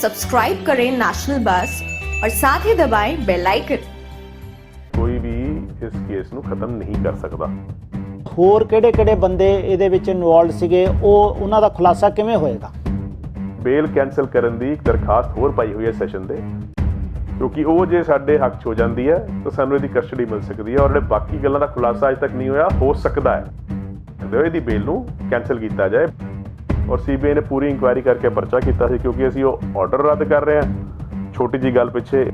Subscribe करें national बस और साथ ही दबाएं बेल आइकन। कोई भी इस केस ਨੂੰ ਖਤਮ ਨਹੀਂ ਕਰ ਸਕਦਾ। ਹੋਰ ਕਿਹੜੇ ਬੰਦੇ ਇਹਦੇ ਵਿੱਚ ਇਨਵੋਲਡ ਸੀਗੇ, ਉਹ ਉਹਨਾਂ ਦਾ ਖੁਲਾਸਾ ਕਿਵੇਂ ਹੋਏਗਾ? ਬੇਲ ਕੈਂਸਲ ਕਰਨ ਦੀ ਇੱਕ ਦਰਖਾਸਤ ਹੋਰ ਪਾਈ ਹੋਈ ਹੈ ਸੈਸ਼ਨ ਦੇ, ਕਿਉਂਕਿ ਉਹ ਜੇ ਸਾਡੇ ਹੱਕ 'ਚ ਹੋ ਜਾਂਦੀ ਹੈ ਤਾਂ ਸਾਨੂੰ ਇਹਦੀ ਕਸਟਡੀ ਮਿਲ ਸਕਦੀ ਹੈ ਔਰ ਜਿਹੜੇ ਬਾਕੀ ਗੱਲਾਂ ਦਾ ਖੁਲਾਸਾ ਅਜੇ ਤੱਕ ਨਹੀਂ ਹੋਇਆ, ਹੋ ਸਕਦਾ ਹੈ ਇਹਦੀ ਬੇਲ ਨੂੰ ਕੈਂਸਲ ਕੀਤਾ ਜਾਏ। ਔਰ ਸੀਬੀਆਈ ਨੇ ਪੂਰੀ ਇਨਕੁਆਇਰੀ ਕਰਕੇ ਪਰਚਾ ਕੀਤਾ ਸੀ, ਕਿਉਂਕਿ ਅਸੀਂ ਉਹ ਆਰਡਰ ਰੱਦ ਕਰ ਰਹੇ ਹਾਂ ਛੋਟੀ ਜਿਹੀ ਗੱਲ ਪਿੱਛੇ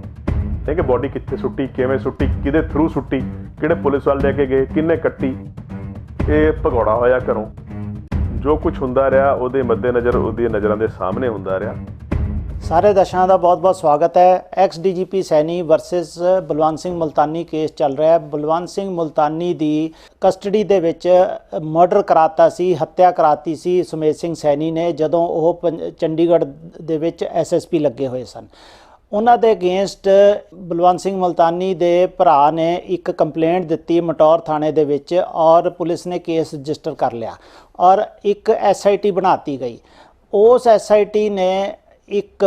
ਕਿ ਬੋਡੀ ਕਿੱਥੇ ਸੁੱਟੀ, ਕਿਵੇਂ ਸੁੱਟੀ, ਕਿਹਦੇ ਥਰੂ ਸੁੱਟੀ, ਕਿਹੜੇ ਪੁਲਿਸ ਵਾਲੇ ਲੈ ਕੇ ਗਏ, ਕਿੰਨੇ ਕੱਟੀ, ਇਹ ਭਗੌੜਾ ਹੋਇਆ ਘਰੋਂ। ਜੋ ਕੁਝ ਹੁੰਦਾ ਰਿਹਾ ਉਹਦੇ ਮੱਦੇਨਜ਼ਰ ਉਹਦੀਆਂ ਨਜ਼ਰਾਂ ਦੇ ਸਾਹਮਣੇ ਹੁੰਦਾ ਰਿਹਾ। ਸਾਰੇ ਦਰਸ਼ਕਾਂ ਦਾ ਬਹੁਤ-ਬਹੁਤ ਸਵਾਗਤ ਹੈ। Ex DGP Saini versus Balwant Singh Multani case ਚੱਲ ਰਿਹਾ ਹੈ। ਬਲਵੰਤ ਸਿੰਘ ਮੁਲਤਾਨੀ ਦੀ ਕਸਟਡੀ ਦੇ ਵਿੱਚ ਮਰਡਰ ਕਰਾਤਾ ਸੀ, ਹੱਤਿਆ ਕਰਾਤੀ ਸੀ ਸੁਮੇਧ ਸਿੰਘ ਸੈਣੀ ਨੇ, ਜਦੋਂ ਉਹ ਚੰਡੀਗੜ੍ਹ ਦੇ ਵਿੱਚ ਐਸਐਸਪੀ ਲੱਗੇ ਹੋਏ ਸਨ। ਉਹਨਾਂ ਦੇ ਅਗੇਂਸਟ ਬਲਵੰਤ ਸਿੰਘ ਮੁਲਤਾਨੀ ਦੇ ਭਰਾ ਨੇ ਇੱਕ ਕੰਪਲੇਂਟ ਦਿੱਤੀ ਮਟੌਰ ਥਾਣੇ ਦੇ ਵਿੱਚ ਔਰ ਪੁਲਿਸ ਨੇ ਕੇਸ ਰਜਿਸਟਰ ਕਰ ਲਿਆ ਔਰ ਇੱਕ ਐਸਆਈਟੀ ਬਣਾਤੀ ਗਈ। ਉਸ ਐਸਆਈਟੀ ਨੇ ਇੱਕ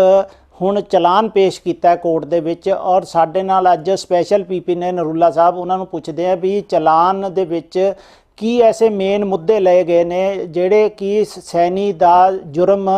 ਹੁਣ ਚਲਾਨ ਪੇਸ਼ ਕੀਤਾ ਕੋਰਟ ਦੇ ਵਿੱਚ ਔਰ ਸਾਡੇ ਨਾਲ ਅੱਜ ਸਪੈਸ਼ਲ ਪੀਪੀ ਨੇ ਨਰੂਲਾ ਸਾਹਿਬ, ਉਹਨਾਂ ਨੂੰ ਪੁੱਛਦੇ ਆ ਵੀ ਚਲਾਨ ਦੇ ਵਿੱਚ ਕੀ ਐਸੇ ਮੇਨ ਮੁੱਦੇ ਲਏ ਗਏ ਨੇ ਜਿਹੜੇ ਕਿ ਸੈਣੀ ਦਾ ਜੁਰਮ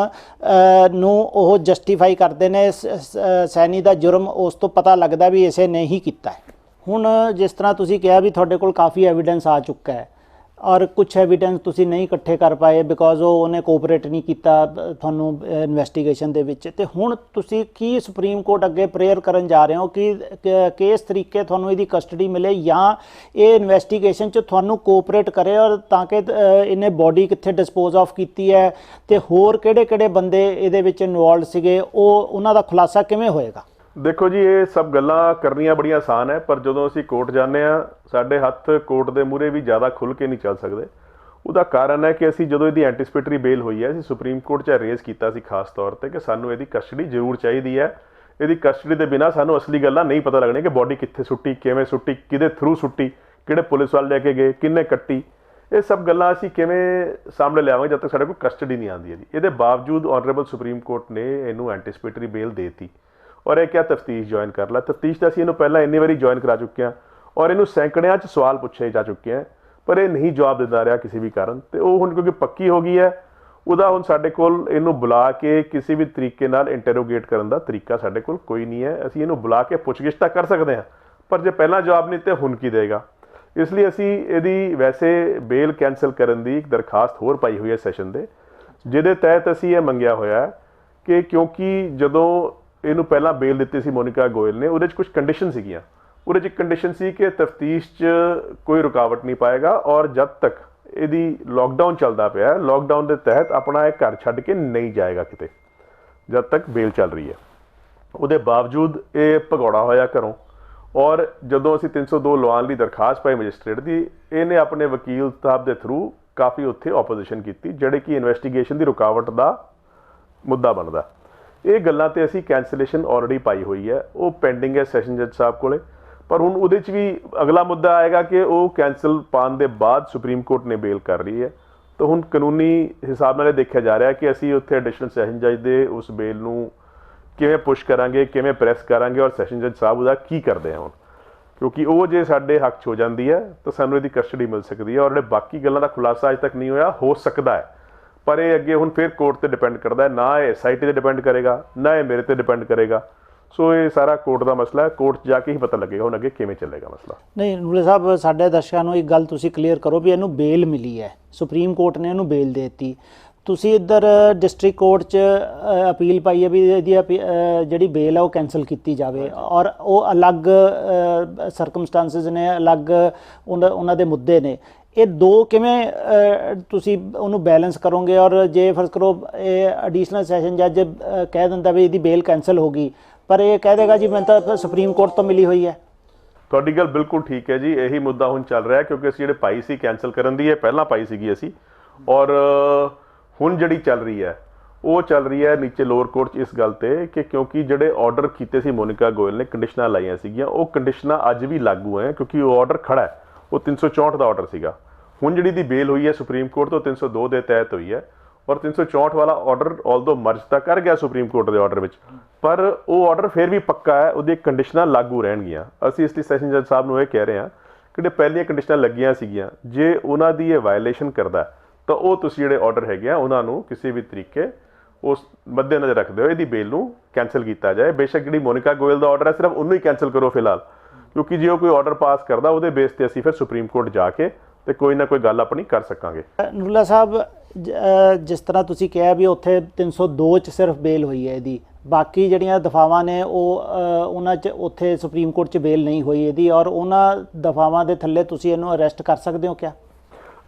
ਨੂੰ ਉਹ ਜਸਟੀਫਾਈ ਕਰਦੇ ਨੇ। ਸੈਣੀ ਦਾ ਜੁਰਮ ਉਸ ਤੋਂ ਪਤਾ ਲੱਗਦਾ ਵੀ ਇਸੇ ਨੇ ਹੀ ਕੀਤਾ ਹੈ। ਹੁਣ ਜਿਸ ਤਰ੍ਹਾਂ ਤੁਸੀਂ ਕਿਹਾ ਵੀ ਤੁਹਾਡੇ ਕੋਲ ਕਾਫੀ ਐਵੀਡੈਂਸ ਆ ਚੁੱਕਾ ਹੈ ਔਰ ਕੁਛ ਐਵੀਡੈਂਸ ਤੁਸੀਂ ਨਹੀਂ ਇਕੱਠੇ ਕਰ ਪਾਏ ਬਿਕੋਜ਼ ਉਹਨੇ ਕੋਆਪਰੇਟ ਨਹੀਂ ਕੀਤਾ ਤੁਹਾਨੂੰ ਇਨਵੈਸਟੀਗੇਸ਼ਨ ਦੇ ਵਿੱਚ, ਤੇ ਹੁਣ ਤੁਸੀਂ ਕੀ ਸੁਪਰੀਮ ਕੋਰਟ ਅੱਗੇ ਪ੍ਰੇਅਰ ਕਰਨ ਜਾ ਰਹੇ ਹੋ ਕਿ ਕਿਸ ਤਰੀਕੇ ਤੁਹਾਨੂੰ ਇਹਦੀ ਕਸਟਡੀ ਮਿਲੇ ਜਾਂ ਇਹ ਇਨਵੈਸਟੀਗੇਸ਼ਨ 'ਚ ਤੁਹਾਨੂੰ ਕੋਆਪਰੇਟ ਕਰੇ ਔਰ ਤਾਂ ਕਿ ਇਹਨੇ ਬੋਡੀ ਕਿੱਥੇ ਡਿਸਪੋਜ਼ ਆਫ ਕੀਤੀ ਹੈ ਤੇ ਹੋਰ ਕਿਹੜੇ ਬੰਦੇ ਇਹਦੇ ਵਿੱਚ ਇਨਵੋਲਡ ਸੀਗੇ, ਉਹਨਾਂ ਦਾ ਖੁਲਾਸਾ ਕਿਵੇਂ ਹੋਏਗਾ? ਦੇਖੋ ਜੀ, ਇਹ ਸਭ ਗੱਲਾਂ ਕਰਨੀਆਂ ਬੜੀਆਂ ਆਸਾਨ ਹੈ, ਪਰ ਜਦੋਂ ਅਸੀਂ ਕੋਰਟ ਜਾਂਦੇ ਹਾਂ ਸਾਡੇ ਹੱਥ ਕੋਰਟ ਦੇ ਮੂਹਰੇ ਵੀ ਜ਼ਿਆਦਾ ਖੁੱਲ੍ਹ ਕੇ ਨਹੀਂ ਚੱਲ ਸਕਦੇ। ਉਹਦਾ ਕਾਰਨ ਹੈ ਕਿ ਅਸੀਂ ਜਦੋਂ ਇਹਦੀ ਐਂਟੀਸਪੇਟਰੀ ਬੇਲ ਹੋਈ ਹੈ, ਅਸੀਂ ਸੁਪਰੀਮ ਕੋਰਟ 'ਚ ਰੇਜ਼ ਕੀਤਾ ਸੀ ਖਾਸ ਤੌਰ 'ਤੇ ਕਿ ਸਾਨੂੰ ਇਹਦੀ ਕਸਟਡੀ ਜ਼ਰੂਰ ਚਾਹੀਦੀ ਹੈ। ਇਹਦੀ ਕਸਟਡੀ ਦੇ ਬਿਨਾਂ ਸਾਨੂੰ ਅਸਲੀ ਗੱਲਾਂ ਨਹੀਂ ਪਤਾ ਲੱਗਣੀਆਂ ਕਿ ਬੋਡੀ ਕਿੱਥੇ ਸੁੱਟੀ, ਕਿਵੇਂ ਸੁੱਟੀ, ਕਿਹਦੇ ਥਰੂ ਸੁੱਟੀ, ਕਿਹੜੇ ਪੁਲਿਸ ਵਾਲੇ ਲੈ ਕੇ ਗਏ, ਕਿੰਨੇ ਕੱਟੀ। ਇਹ ਸਭ ਗੱਲਾਂ ਅਸੀਂ ਕਿਵੇਂ ਸਾਹਮਣੇ ਲਿਆਵਾਂਗੇ ਜਦ ਤੱਕ ਸਾਡੇ ਕੋਲ ਕਸਟਡੀ ਨਹੀਂ ਆਉਂਦੀ ਹੈ ਜੀ। ਇਹਦੇ ਬਾਵਜੂਦ ਆਨਰੇਬਲ ਸੁਪਰੀਮ ਕੋਰਟ ਨੇ ਇਹਨੂੰ ਐਂਟੀਸਪੇਟਰੀ ਬੇਲ ਦੇ ਦਿੱਤੀ ਔਰ ਇਹ ਕਿਹਾ ਤਫਤੀਸ਼ ਜੁਆਇਨ ਕਰ ਲਾ। ਤਫਤੀਸ਼ ਤਾਂ ਅਸੀਂ ਇਹਨੂੰ ਪਹਿਲਾਂ ਇੰਨੀ ਵਾਰੀ ਜੁਆਇਨ ਕਰਾ ਚੁੱਕੇ ਹਾਂ ਔਰ ਇਹਨੂੰ ਸੈਂਕੜਿਆਂ 'ਚ ਸਵਾਲ ਪੁੱਛੇ ਜਾ ਚੁੱਕੇ ਹੈ, ਪਰ ਇਹ ਨਹੀਂ ਜਵਾਬ ਦਿੰਦਾ ਰਿਹਾ ਕਿਸੇ ਵੀ ਕਾਰਨ। ਤੇ ਉਹ ਹੁਣ ਕਿਉਂਕਿ ਪੱਕੀ ਹੋ ਗਈ ਹੈ, ਉਹਦਾ ਹੁਣ ਸਾਡੇ ਕੋਲ ਇਹਨੂੰ ਬੁਲਾ ਕੇ ਕਿਸੇ ਵੀ ਤਰੀਕੇ ਨਾਲ ਇੰਟਰੋਗੇਟ ਕਰਨ ਦਾ ਤਰੀਕਾ ਸਾਡੇ ਕੋਲ ਕੋਈ ਨਹੀਂ ਹੈ। ਅਸੀਂ ਇਹਨੂੰ ਬੁਲਾ ਕੇ ਪੁੱਛਗਿੱਛ ਤਾਂ ਕਰ ਸਕਦੇ ਹਾਂ, ਪਰ ਜੇ ਪਹਿਲਾਂ ਜਵਾਬ ਨਹੀਂ ਤੇ ਹੁਣ ਕੀ ਦੇਗਾ। ਇਸ ਲਈ ਅਸੀਂ ਇਹਦੀ ਵੈਸੇ ਬੇਲ ਕੈਂਸਲ ਕਰਨ ਦੀ ਇੱਕ ਦਰਖਾਸਤ ਹੋਰ ਪਾਈ ਹੋਈ ਹੈ ਸੈਸ਼ਨ ਦੇ, ਜਿਹਦੇ ਤਹਿਤ ਅਸੀਂ ਇਹ ਮੰਗਿਆ ਹੋਇਆ ਕਿ ਕਿਉਂਕਿ ਜਦੋਂ ਇਹਨੂੰ ਪਹਿਲਾਂ ਬੇਲ ਦਿੱਤੀ ਸੀ ਮੋਨਿਕਾ ਗੋਇਲ ਨੇ, ਉਹਦੇ 'ਚ ਕੁਝ ਕੰਡੀਸ਼ਨ ਸੀਗੀਆਂ। ਉਹਦੇ 'ਚ ਇੱਕ ਕੰਡੀਸ਼ਨ ਸੀ ਕਿ ਤਫਤੀਸ਼ 'ਚ ਕੋਈ ਰੁਕਾਵਟ ਨਹੀਂ ਪਾਏਗਾ ਔਰ ਜਦ ਤੱਕ ਇਹਦੀ ਲੋਕਡਾਊਨ ਚੱਲਦਾ ਪਿਆ, ਲੋਕਡਾਊਨ ਦੇ ਤਹਿਤ ਆਪਣਾ ਇਹ ਘਰ ਛੱਡ ਕੇ ਨਹੀਂ ਜਾਏਗਾ ਕਿਤੇ ਜਦ ਤੱਕ ਬੇਲ ਚੱਲ ਰਹੀ ਹੈ। ਉਹਦੇ ਬਾਵਜੂਦ ਇਹ ਭਗੌੜਾ ਹੋਇਆ ਘਰੋਂ ਔਰ ਜਦੋਂ ਅਸੀਂ 302 ਲਵਾਉਣ ਦੀ ਦਰਖਾਸਤ ਪਾਈ ਮੈਜਿਸਟ੍ਰੇਟ ਦੀ, ਇਹਨੇ ਆਪਣੇ ਵਕੀਲ ਸਾਹਿਬ ਦੇ ਥਰੂ ਕਾਫੀ ਉੱਥੇ ਆਪੋਜੀਸ਼ਨ ਕੀਤੀ, ਜਿਹੜੇ ਕਿ ਇਨਵੈਸਟੀਗੇਸ਼ਨ ਦੀ ਰੁਕਾਵਟ ਦਾ ਮੁੱਦਾ ਬਣਦਾ। ਇਹ ਗੱਲਾਂ ਤੇ ਅਸੀਂ ਕੈਂਸਲੇਸ਼ਨ ਆਲਰੇਡੀ ਪਾਈ ਹੋਈ ਹੈ, ਉਹ ਪੈਂਡਿੰਗ ਹੈ ਸੈਸ਼ਨ ਜੱਜ ਸਾਹਿਬ ਕੋਲੇ। ਪਰ ਹੁਣ ਉਹਦੇ 'ਚ ਵੀ ਅਗਲਾ ਮੁੱਦਾ ਆਏਗਾ ਕਿ ਉਹ ਕੈਂਸਲ ਪਾਉਣ ਦੇ ਬਾਅਦ ਸੁਪਰੀਮ ਕੋਰਟ ਨੇ ਬੇਲ ਕਰ ਰਹੀ ਹੈ, ਤਾਂ ਹੁਣ ਕਾਨੂੰਨੀ ਹਿਸਾਬ ਨਾਲ ਇਹ ਦੇਖਿਆ ਜਾ ਰਿਹਾ ਕਿ ਅਸੀਂ ਉੱਥੇ ਐਡੀਸ਼ਨਲ ਸੈਸ਼ਨ ਜੱਜ ਦੇ ਉਸ ਬੇਲ ਨੂੰ ਕਿਵੇਂ ਪੁਸ਼ ਕਰਾਂਗੇ, ਕਿਵੇਂ ਪ੍ਰੈਸ ਕਰਾਂਗੇ ਔਰ ਸੈਸ਼ਨ ਜੱਜ ਸਾਹਿਬ ਉਹਦਾ ਕੀ ਕਰਦੇ ਆ ਹੁਣ, ਕਿਉਂਕਿ ਉਹ ਜੇ ਸਾਡੇ ਹੱਕ 'ਚ ਹੋ ਜਾਂਦੀ ਹੈ ਤਾਂ ਸਾਨੂੰ ਇਹਦੀ ਕਸਟਡੀ ਮਿਲ ਸਕਦੀ ਹੈ ਔਰ ਜਿਹੜੇ ਬਾਕੀ ਗੱਲਾਂ ਦਾ ਖੁਲਾਸਾ ਅਜੇ ਤੱਕ ਨਹੀਂ ਹੋਇਆ, ਹੋ ਸਕਦਾ ਹੈ। ਪਰ ਇਹ ਅੱਗੇ ਹੁਣ ਫਿਰ ਕੋਰਟ 'ਤੇ ਡਿਪੈਂਡ ਕਰਦਾ ਹੈ, ਨਾ ਇਹ ਐਸਆਈਟੀ 'ਤੇ ਡਿਪੈਂਡ ਕਰੇਗਾ, ਨਾ ਇਹ ਮੇਰੇ 'ਤੇ ਡਿਪੈਂਡ ਕਰੇਗਾ। ਸੋ ਇਹ ਸਾਰਾ ਕੋਰਟ ਦਾ ਮਸਲਾ ਹੈ, ਕੋਰਟ 'ਚ ਜਾ ਕੇ ਹੀ ਪਤਾ ਲੱਗੇਗਾ ਹੁਣ ਅੱਗੇ ਕਿਵੇਂ ਚੱਲੇਗਾ ਮਸਲਾ। ਨਹੀਂ ਨੂਲੇ ਸਾਹਿਬ, ਸਾਡੇ ਦਰਸ਼ਕਾਂ ਨੂੰ ਇੱਕ ਗੱਲ ਤੁਸੀਂ ਕਲੀਅਰ ਕਰੋ ਵੀ ਇਹਨੂੰ ਬੇਲ ਮਿਲੀ ਹੈ, ਸੁਪਰੀਮ ਕੋਰਟ ਨੇ ਇਹਨੂੰ ਬੇਲ ਦੇ ਦਿੱਤੀ, ਤੁਸੀਂ ਇੱਧਰ ਡਿਸਟ੍ਰਿਕਟ ਕੋਰਟ 'ਚ ਅਪੀਲ ਪਾਈ ਹੈ ਵੀ ਇਹਦੀ ਜਿਹੜੀ ਬੇਲ ਹੈ ਉਹ ਕੈਂਸਲ ਕੀਤੀ ਜਾਵੇ ਔਰ ਉਹ ਅਲੱਗ ਸਰਕਮਸਟੈਂਸਿਸ ਨੇ, ਅਲੱਗ ਉਹਨਾਂ ਦੇ ਮੁੱਦੇ ਨੇ। ਇਹ ਦੋ ਕਿਵੇਂ ਤੁਸੀਂ ਉਹਨੂੰ ਬੈਲੈਂਸ ਕਰੋਗੇ? ਔਰ ਜੇ ਫਰਜ਼ ਕਰੋ ਇਹ ਐਡੀਸ਼ਨਲ ਸੈਸ਼ਨ ਜੱਜ ਕਹਿ ਦਿੰਦਾ ਵੀ ਇਹਦੀ ਬੇਲ ਕੈਂਸਲ ਹੋ ਗਈ, ਪਰ ਇਹ ਕਹਿ ਦੇਗਾ ਜੀ ਮੈਨੂੰ ਤਾਂ ਸੁਪਰੀਮ ਕੋਰਟ ਤੋਂ ਮਿਲੀ ਹੋਈ ਹੈ। ਤੁਹਾਡੀ ਗੱਲ ਬਿਲਕੁਲ ਠੀਕ ਹੈ ਜੀ, ਇਹੀ ਮੁੱਦਾ ਹੁਣ ਚੱਲ ਰਿਹਾ ਕਿਉਂਕਿ ਅਸੀਂ ਜਿਹੜੇ ਪਾਈ ਸੀ ਕੈਂਸਲ ਕਰਨ ਦੀ, ਇਹ ਪਹਿਲਾਂ ਪਾਈ ਸੀਗੀ ਅਸੀਂ ਔਰ ਹੁਣ ਜਿਹੜੀ ਚੱਲ ਰਹੀ ਹੈ ਉਹ ਚੱਲ ਰਹੀ ਹੈ ਨੀਚੇ ਲੋਅਰ ਕੋਰਟ 'ਚ ਇਸ ਗੱਲ 'ਤੇ ਕਿ ਕਿਉਂਕਿ ਜਿਹੜੇ ਆਰਡਰ ਕੀਤੇ ਸੀ ਮੋਨਿਕਾ ਗੋਇਲ ਨੇ, ਕੰਡੀਸ਼ਨਾਂ ਲਾਈਆਂ ਸੀਗੀਆਂ, ਉਹ ਕੰਡੀਸ਼ਨਾਂ ਅੱਜ ਵੀ ਲਾਗੂ ਹੈ ਕਿਉਂਕਿ ਉਹ ਆਰਡਰ ਖੜਾ ਹੈ, ਉਹ 364 ਦਾ ਆਰਡਰ ਸੀਗਾ। ਹੁਣ ਜਿਹੜੀ ਦੀ ਬੇਲ ਹੋਈ ਹੈ ਸੁਪਰੀਮ ਕੋਰਟ ਤੋਂ 302 ਦੇ ਤਹਿਤ ਹੋਈ ਹੈ ਔਰ 364 ਵਾਲਾ ਆਰਡਰ ਆਲਦੋ ਮਰਜ ਤਾਂ ਕਰ ਗਿਆ ਸੁਪਰੀਮ ਕੋਰਟ ਦੇ ਆਰਡਰ ਵਿੱਚ, ਪਰ ਉਹ ਆਰਡਰ ਫਿਰ ਵੀ ਪੱਕਾ ਹੈ, ਉਹਦੀ ਕੰਡੀਸ਼ਨਾਂ ਲਾਗੂ ਰਹਿਣਗੀਆਂ। ਅਸੀਂ ਇਸ ਲਈ ਸੈਸ਼ਨ ਜੱਜ ਸਾਹਿਬ ਨੂੰ ਇਹ ਕਹਿ ਰਹੇ ਹਾਂ ਕਿ ਜਿਹੜੇ ਪਹਿਲੀਆਂ ਕੰਡੀਸ਼ਨਾਂ ਲੱਗੀਆਂ ਸੀਗੀਆਂ, ਜੇ ਉਹਨਾਂ ਦੀ ਇਹ ਵਾਇਲੇਸ਼ਨ ਕਰਦਾ ਤਾਂ ਉਹ ਤੁਸੀਂ ਜਿਹੜੇ ਆਰਡਰ ਹੈਗੇ ਆ ਉਹਨਾਂ ਨੂੰ ਕਿਸੇ ਵੀ ਤਰੀਕੇ ਉਸ ਮੱਦੇਨਜ਼ਰ ਰੱਖਦੇ ਹੋਏ ਇਹਦੀ ਬੇਲ ਨੂੰ ਕੈਂਸਲ ਕੀਤਾ ਜਾਏ। ਬੇਸ਼ੱਕ ਜਿਹੜੀ ਮੋਨਿਕਾ ਗੋਇਲ ਦਾ ਆਰਡਰ ਹੈ ਸਿਰਫ ਉਹਨੂੰ ਹੀ ਕੈਂਸਲ ਕਰੋ ਫਿਲਹਾਲ, ਕਿਉਂਕਿ ਜੇ ਉਹ ਕੋਈ ਆਰਡਰ ਪਾਸ ਕਰਦਾ ਉਹਦੇ ਬੇਸ ਤੇ ਅਸੀਂ ਫਿਰ ਸੁਪਰੀਮ ਕੋਰਟ ਜਾ ਕੇ ਤੇ ਕੋਈ ਨਾ ਕੋਈ ਗੱਲ ਆਪਣੀ ਕਰ ਸਕਾਂਗੇ। ਨੂਰੁੱਲਾ ਸਾਹਿਬ, ਜਿਸ ਤਰ੍ਹਾਂ ਤੁਸੀਂ ਕਿਹਾ ਵੀ ਉੱਥੇ 302 ਚ ਸਿਰਫ ਬੇਲ ਹੋਈ ਹੈ ਇਹਦੀ, ਬਾਕੀ ਜਿਹੜੀਆਂ ਦਫਾਵਾਂ ਨੇ ਉਹ ਉਹਨਾਂ 'ਚ ਉੱਥੇ ਸੁਪਰੀਮ ਕੋਰਟ 'ਚ ਬੇਲ ਨਹੀਂ ਹੋਈ ਇਹਦੀ, ਔਰ ਉਹਨਾਂ ਦਫਾਵਾਂ ਦੇ ਥੱਲੇ ਤੁਸੀਂ ਇਹਨੂੰ ਅਰੈਸਟ ਕਰ ਸਕਦੇ ਹੋ ਕਿਆ?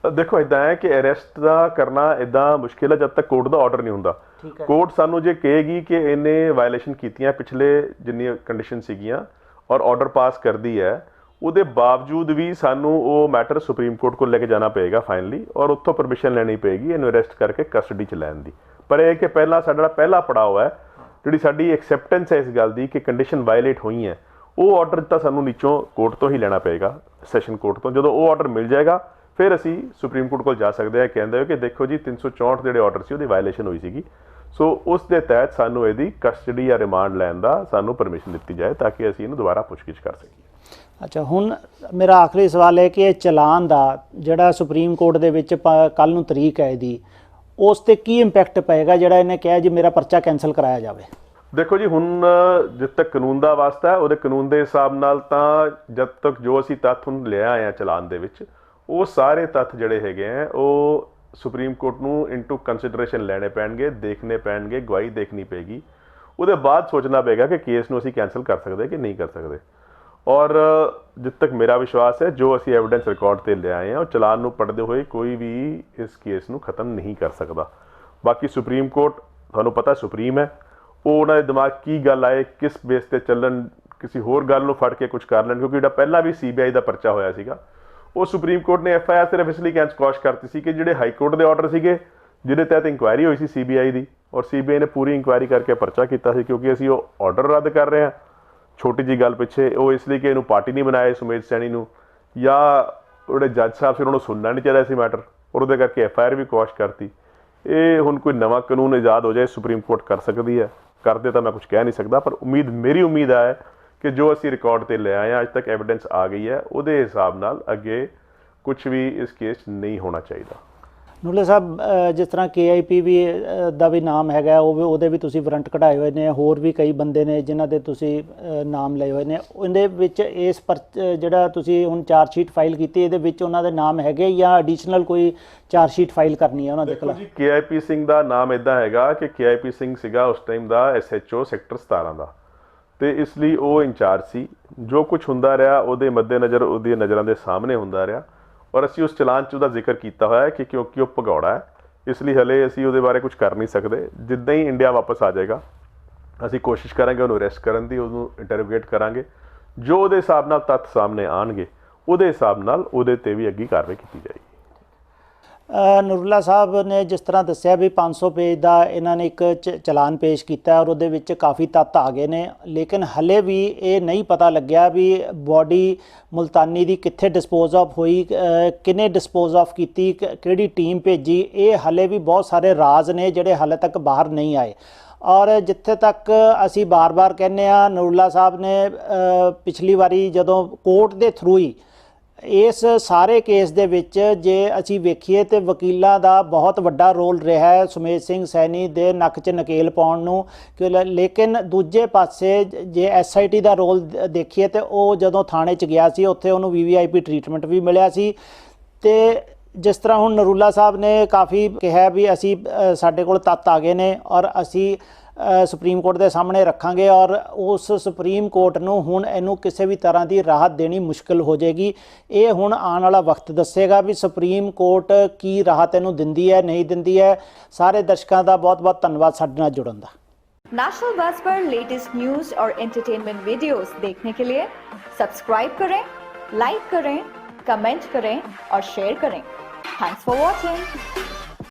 ਦੇਖੋ ਇੱਦਾਂ ਹੈ ਕਿ ਅਰੈਸਟ ਦਾ ਕਰਨਾ ਇੱਦਾਂ ਮੁਸ਼ਕਿਲ ਹੈ ਜਦ ਤੱਕ ਕੋਰਟ ਦਾ ਆਰਡਰ ਨਹੀਂ ਹੁੰਦਾ। ਕੋਰਟ ਸਾਨੂੰ ਜੇ ਕਹੇਗੀ ਕਿ ਇਹਨੇ ਵਾਇਲੇਸ਼ਨ ਕੀਤੀਆਂ ਪਿਛਲੇ ਜਿੰਨੀਆਂ ਕੰਡੀਸ਼ਨ ਸੀਗੀਆਂ ਔਰ ਆਰਡਰ ਪਾਸ ਕਰਦੀ ਹੈ, ਉਹਦੇ ਬਾਵਜੂਦ ਵੀ ਸਾਨੂੰ ਉਹ ਮੈਟਰ ਸੁਪਰੀਮ ਕੋਰਟ ਕੋਲ ਲੈ ਕੇ ਜਾਣਾ ਪਏਗਾ ਫਾਈਨਲੀ, ਔਰ ਉੱਥੋਂ ਪਰਮਿਸ਼ਨ ਲੈਣੀ ਪਏਗੀ ਇਹਨੂੰ ਅਰੈਸਟ ਕਰਕੇ ਕਸਟਡੀ 'ਚ ਲੈਣ ਦੀ। ਪਰ ਇਹ ਕਿ ਪਹਿਲਾਂ ਸਾਡਾ ਪਹਿਲਾ ਪੜਾਅ ਹੈ, ਜਿਹੜੀ ਸਾਡੀ ਐਕਸੈਪਟੈਂਸ ਹੈ ਇਸ ਗੱਲ ਦੀ ਕਿ ਕੰਡੀਸ਼ਨ ਵਾਇਲੇਟ ਹੋਈ ਹੈ, ਉਹ ਆਰਡਰ ਤਾਂ ਸਾਨੂੰ ਨੀਚੋਂ ਕੋਰਟ ਤੋਂ ਹੀ ਲੈਣਾ ਪਏਗਾ, ਸੈਸ਼ਨ ਕੋਰਟ ਤੋਂ। ਜਦੋਂ ਉਹ ਆਰਡਰ ਮਿਲ ਜਾਏਗਾ ਫਿਰ ਅਸੀਂ ਸੁਪਰੀਮ ਕੋਰਟ ਕੋਲ ਜਾ ਸਕਦੇ ਹਾਂ, ਕਹਿੰਦੇ ਹੋ ਕਿ ਦੇਖੋ ਜੀ 364 ਜਿਹੜੇ ਆਰਡਰ ਸੀ ਉਹਦੀ ਵਾਇਲੇਸ਼ਨ ਹੋਈ ਸੀਗੀ, ਸੋ ਉਸ ਦੇ ਤਹਿਤ ਸਾਨੂੰ ਇਹਦੀ ਕਸਟਡੀ ਜਾਂ ਰਿਮਾਂਡ ਲੈਣ ਦਾ ਸਾਨੂੰ ਪਰਮਿਸ਼ਨ ਦਿੱਤੀ ਜਾਏ ਤਾਂ ਕਿ ਅਸੀਂ ਇਹਨੂੰ ਦੁਬਾਰਾ ਪੁੱਛਗਿੱਛ ਕਰ ਸਕੀਏ। ਅੱਛਾ, ਹੁਣ ਮੇਰਾ ਆਖਰੀ ਸਵਾਲ ਹੈ ਕਿ ਇਹ ਚਲਾਨ ਦਾ ਜਿਹੜਾ ਸੁਪਰੀਮ ਕੋਰਟ ਦੇ ਵਿੱਚ ਕੱਲ੍ਹ ਨੂੰ ਤਰੀਕ ਹੈ ਇਹਦੀ, ਉਸ 'ਤੇ ਕੀ ਇੰਪੈਕਟ ਪਏਗਾ ਜਿਹੜਾ ਇਹਨੇ ਕਿਹਾ ਜੀ ਮੇਰਾ ਪਰਚਾ ਕੈਂਸਲ ਕਰਾਇਆ ਜਾਵੇ? ਦੇਖੋ ਜੀ, ਹੁਣ ਜਦ ਤੱਕ ਕਾਨੂੰਨ ਦਾ ਵਾਸਤਾ ਹੈ, ਉਹਦੇ ਕਾਨੂੰਨ ਦੇ ਹਿਸਾਬ ਨਾਲ ਤਾਂ ਜਦ ਤੱਕ ਜੋ ਅਸੀਂ ਤੱਥ ਹੁਣ ਲਿਆ ਆਏ ਹਾਂ ਚਲਾਨ ਦੇ ਵਿੱਚ, ਉਹ ਸਾਰੇ ਤੱਥ ਜਿਹੜੇ ਹੈਗੇ ਆ ਉਹ ਸੁਪਰੀਮ ਕੋਰਟ ਨੂੰ ਇਨਟੂ ਕੰਸੀਡਰੇਸ਼ਨ ਲੈਣੇ ਪੈਣਗੇ, ਦੇਖਣੇ ਪੈਣਗੇ, ਗਵਾਹੀ ਦੇਖਣੀ ਪਏਗੀ, ਉਹਦੇ ਬਾਅਦ ਸੋਚਣਾ ਪਏਗਾ ਕਿ ਕੇਸ ਨੂੰ ਅਸੀਂ ਕੈਂਸਲ ਕਰ ਸਕਦੇ ਕਿ ਨਹੀਂ ਕਰ ਸਕਦੇ। ਔਰ ਜਿੱਦ ਤੱਕ ਮੇਰਾ ਵਿਸ਼ਵਾਸ ਹੈ ਜੋ ਅਸੀਂ ਐਵੀਡੈਂਸ ਰਿਕਾਰਡ ਤੇ ਲੈ ਆਏ ਹਾਂ ਉਹ ਚਲਾਨ ਨੂੰ ਪੜ੍ਹਦੇ ਹੋਏ ਕੋਈ ਵੀ ਇਸ ਕੇਸ ਨੂੰ ਖਤਮ ਨਹੀਂ ਕਰ ਸਕਦਾ। ਬਾਕੀ ਸੁਪਰੀਮ ਕੋਰਟ ਤੁਹਾਨੂੰ ਪਤਾ ਸੁਪਰੀਮ ਹੈ, ਉਹ ਉਹਨਾਂ ਦੇ ਦਿਮਾਗ ਕੀ ਗੱਲ ਆਏ, ਕਿਸ ਬੇਸ ਤੇ ਚੱਲਣ, ਕਿਸੇ ਹੋਰ ਗੱਲ ਨੂੰ ਫੜ ਕੇ ਕੁਝ ਕਰ ਲੈਣ, ਕਿਉਂਕਿ ਜਿਹੜਾ ਪਹਿਲਾਂ ਵੀ CBI ਦਾ ਪਰਚਾ ਹੋਇਆ ਸੀਗਾ ਉਹ ਸੁਪਰੀਮ ਕੋਰਟ ਨੇ FIR ਸਿਰਫ ਇਸ ਲਈ ਕੌਸ਼ ਕਰਤੀ ਸੀ ਕਿ ਜਿਹੜੇ ਹਾਈ ਕੋਰਟ ਦੇ ਆਰਡਰ ਸੀਗੇ ਜਿਹਦੇ ਤਹਿਤ ਇਨਕੁਆਇਰੀ ਹੋਈ ਸੀ CBI ਦੀ, ਔਰ CBI ਨੇ ਪੂਰੀ ਇਨਕੁਆਇਰੀ ਕਰਕੇ ਪਰਚਾ ਕੀਤਾ ਸੀ, ਕਿਉਂਕਿ ਅਸੀਂ ਉਹ ਆਰਡਰ ਰੱਦ ਕਰ ਰਹੇ ਹਾਂ ਛੋਟੀ ਜੀ ਗੱਲ ਪਿੱਛੇ, ਉਹ ਇਸ ਲਈ ਕਿ ਇਹਨੂੰ ਪਾਰਟੀ ਨਹੀਂ ਬਣਾਇਆ ਸੁਮੇਧ ਸੈਣੀ ਨੂੰ, ਜਾਂ ਜਿਹੜੇ ਜੱਜ ਸਾਹਿਬ ਸੀ ਉਹਨਾਂ ਨੂੰ ਸੁਣਨਾ ਨਹੀਂ ਚਾਹੀਦਾ ਸੀ ਮੈਟਰ, ਔਰ ਉਹਦੇ ਕਰਕੇ FIR ਵੀ ਕੌਸ਼ ਕਰਤੀ। ਇਹ ਹੁਣ ਕੋਈ ਨਵਾਂ ਕਾਨੂੰਨ ਇਜਾਦ ਹੋ ਜਾਏ ਸੁਪਰੀਮ ਕੋਰਟ ਕਰ ਸਕਦੀ ਹੈ, ਕਰਦੇ ਤਾਂ ਮੈਂ ਕੁਝ ਕਹਿ ਨਹੀਂ ਸਕਦਾ, ਪਰ ਮੇਰੀ ਉਮੀਦ ਹੈ ਕਿ ਜੋ ਅਸੀਂ ਰਿਕਾਰਡ ਤੇ ਲੈ ਆਏ ਹਾਂ ਅੱਜ ਤੱਕ ਐਵੀਡੈਂਸ ਆ ਗਈ ਹੈ, ਉਹਦੇ ਹਿਸਾਬ ਨਾਲ ਅੱਗੇ ਕੁਝ ਵੀ ਇਸ ਕੇਸ ਨਹੀਂ ਹੋਣਾ ਚਾਹੀਦਾ। ਨੂਰੁੱਲਾ ਸਾਹਿਬ, ਜਿਸ ਤਰ੍ਹਾਂ KIP ਵੀ ਦਾ ਵੀ ਨਾਮ ਹੈਗਾ, ਉਹਦੇ ਵੀ ਤੁਸੀਂ ਵਾਰੰਟ ਕਢਾਏ ਹੋਏ ਨੇ, ਹੋਰ ਵੀ ਕਈ ਬੰਦੇ ਨੇ ਜਿਨ੍ਹਾਂ ਦੇ ਤੁਸੀਂ ਨਾਮ ਲਏ ਹੋਏ ਨੇ, ਉਹਦੇ ਵਿੱਚ ਇਸ ਜਿਹੜਾ ਤੁਸੀਂ ਹੁਣ ਚਾਰਜ ਸ਼ੀਟ ਫਾਈਲ ਕੀਤੀ ਇਹਦੇ ਵਿੱਚ ਉਹਨਾਂ ਦੇ ਨਾਮ ਹੈਗੇ ਜਾਂ ਐਡੀਸ਼ਨਲ ਕੋਈ ਚਾਰਜ ਸ਼ੀਟ ਫਾਈਲ ਕਰਨੀ ਹੈ ਉਹਨਾਂ ਦੇ ਖਿਲਾਫ? ਜੀ KIP ਸਿੰਘ ਦਾ ਨਾਮ ਇੱਦਾਂ ਹੈਗਾ ਕਿ KIP ਸਿੰਘ ਸੀਗਾ ਉਸ ਟਾਈਮ ਦਾ SHO ਸੈਕਟਰ 17 ਦਾ, ਤੇ ਇਸ ਲਈ ਉਹ ਇੰਚਾਰਜ ਸੀ। ਜੋ ਕੁਝ ਹੁੰਦਾ ਰਿਹਾ ਉਹਦੇ ਮੱਦੇਨਜ਼ਰ ਉਹਦੀਆਂ ਨਜ਼ਰਾਂ ਦੇ ਸਾਹਮਣੇ ਹੁੰਦਾ ਰਿਹਾ, ਔਰ ਅਸੀਂ ਉਸ ਚਲਾਨ 'ਚ ਉਹਦਾ ਜ਼ਿਕਰ ਕੀਤਾ ਹੋਇਆ ਕਿ ਕਿਉਂਕਿ ਉਹ ਭਗੌੜਾ ਹੈ ਇਸ ਲਈ ਹਲੇ ਅਸੀਂ ਉਹਦੇ ਬਾਰੇ ਕੁਝ ਕਰ ਨਹੀਂ ਸਕਦੇ। ਜਿੱਦਾਂ ਹੀ ਇੰਡੀਆ ਵਾਪਸ ਆ ਜਾਏਗਾ ਅਸੀਂ ਕੋਸ਼ਿਸ਼ ਕਰਾਂਗੇ ਉਹਨੂੰ ਅਰੈਸਟ ਕਰਨ ਦੀ, ਉਹਨੂੰ ਇੰਟਰੋਗੇਟ ਕਰਾਂਗੇ, ਜੋ ਉਹਦੇ ਹਿਸਾਬ ਨਾਲ ਤੱਥ ਸਾਹਮਣੇ ਆਉਣਗੇ ਉਹਦੇ ਹਿਸਾਬ ਨਾਲ ਉਹਦੇ 'ਤੇ ਵੀ ਅੱਗੇ ਕਾਰਵਾਈ ਕੀਤੀ ਜਾਏਗੀ। ਨੂਰੁੱਲਾ ਸਾਹਿਬ ਨੇ ਜਿਸ ਤਰ੍ਹਾਂ ਦੱਸਿਆ ਵੀ 500 ਪੇਜ ਦਾ ਇਹਨਾਂ ਨੇ ਇੱਕ ਚਲਾਨ ਪੇਸ਼ ਕੀਤਾ ਔਰ ਉਹਦੇ ਵਿੱਚ ਕਾਫੀ ਤੱਥ ਆ ਗਏ ਨੇ, ਲੇਕਿਨ ਹਲੇ ਵੀ ਇਹ ਨਹੀਂ ਪਤਾ ਲੱਗਿਆ ਵੀ ਬੋਡੀ ਮੁਲਤਾਨੀ ਦੀ ਕਿੱਥੇ ਡਿਸਪੋਜ਼ ਆਫ ਹੋਈ, ਕਿਹਨੇ ਡਿਸਪੋਜ਼ ਆਫ ਕੀਤੀ, ਕਿਹੜੀ ਟੀਮ ਭੇਜੀ, ਇਹ ਹਲੇ ਵੀ ਬਹੁਤ ਸਾਰੇ ਰਾਜ਼ ਨੇ ਜਿਹੜੇ ਹਲੇ ਤੱਕ ਬਾਹਰ ਨਹੀਂ ਆਏ। ਔਰ ਜਿੱਥੇ ਤੱਕ ਅਸੀਂ ਬਾਰ-ਬਾਰ ਕਹਿੰਦੇ ਹਾਂ, ਨੂਰੁੱਲਾ ਸਾਹਿਬ ਨੇ ਪਿਛਲੀ ਵਾਰੀ ਜਦੋਂ ਕੋਰਟ ਦੇ ਥਰੂ ਹੀ ਇਸ ਸਾਰੇ ਕੇਸ ਦੇ ਵਿੱਚ ਜੇ ਅਸੀਂ ਵੇਖੀਏ ਤੇ ਵਕੀਲਾਂ ਦਾ ਬਹੁਤ ਵੱਡਾ ਰੋਲ ਰਿਹਾ ਹੈ ਸੁਮੇਧ ਸਿੰਘ ਸੈਣੀ ਦੇ ਨੱਕ 'ਚ ਨਕੇਲ ਪਾਉਣ ਨੂੰ, ਲੇਕਿਨ ਦੂਜੇ ਪਾਸੇ ਜੇ SIT ਦਾ ਰੋਲ ਦੇਖੀਏ ਤੇ ਉਹ ਜਦੋਂ ਥਾਣੇ 'ਚ ਗਿਆ ਸੀ ਉੱਥੇ ਉਹਨੂੰ VVIP ਟਰੀਟਮੈਂਟ ਵੀ ਮਿਲਿਆ ਸੀ। ਤੇ ਜਿਸ ਤਰ੍ਹਾਂ ਹੁਣ ਨੂਰੁੱਲਾ ਸਾਹਿਬ ਨੇ ਕਾਫੀ ਕਿਹਾ ਵੀ ਅਸੀਂ ਸਾਡੇ ਕੋਲ ਤੱਥ ਆ ਗਏ ਨੇ ਔਰ ਅਸੀਂ ਸੁਪਰੀਮ ਕੋਰਟ ਦੇ ਸਾਹਮਣੇ ਰੱਖਾਂਗੇ, ਔਰ ਉਸ ਸੁਪਰੀਮ ਕੋਰਟ ਨੂੰ ਹੁਣ ਇਹਨੂੰ ਕਿਸੇ ਵੀ ਤਰ੍ਹਾਂ ਦੀ ਰਾਹਤ ਦੇਣੀ ਮੁਸ਼ਕਿਲ ਹੋ ਜਾਏਗੀ। ਇਹ ਹੁਣ ਆਉਣ ਵਾਲਾ ਵਕਤ ਦੱਸੇਗਾ ਵੀ ਸੁਪਰੀਮ ਕੋਰਟ ਕੀ ਰਾਹਤ ਇਹਨੂੰ ਦਿੰਦੀ ਹੈ ਨਹੀਂ ਦਿੰਦੀ ਹੈ। ਸਾਰੇ ਦਰਸ਼ਕਾਂ ਦਾ ਬਹੁਤ ਬਹੁਤ ਧੰਨਵਾਦ ਸਾਡੇ ਨਾਲ ਜੁੜਨ ਦਾ। नेशनल बस पर लेटेस्ट न्यूज और एंटरटेनमेंट वीडियोस देखने के लिए सब्सक्राइब करें, लाइक करें, कमेंट करें और शेयर करें। Thanks for watching.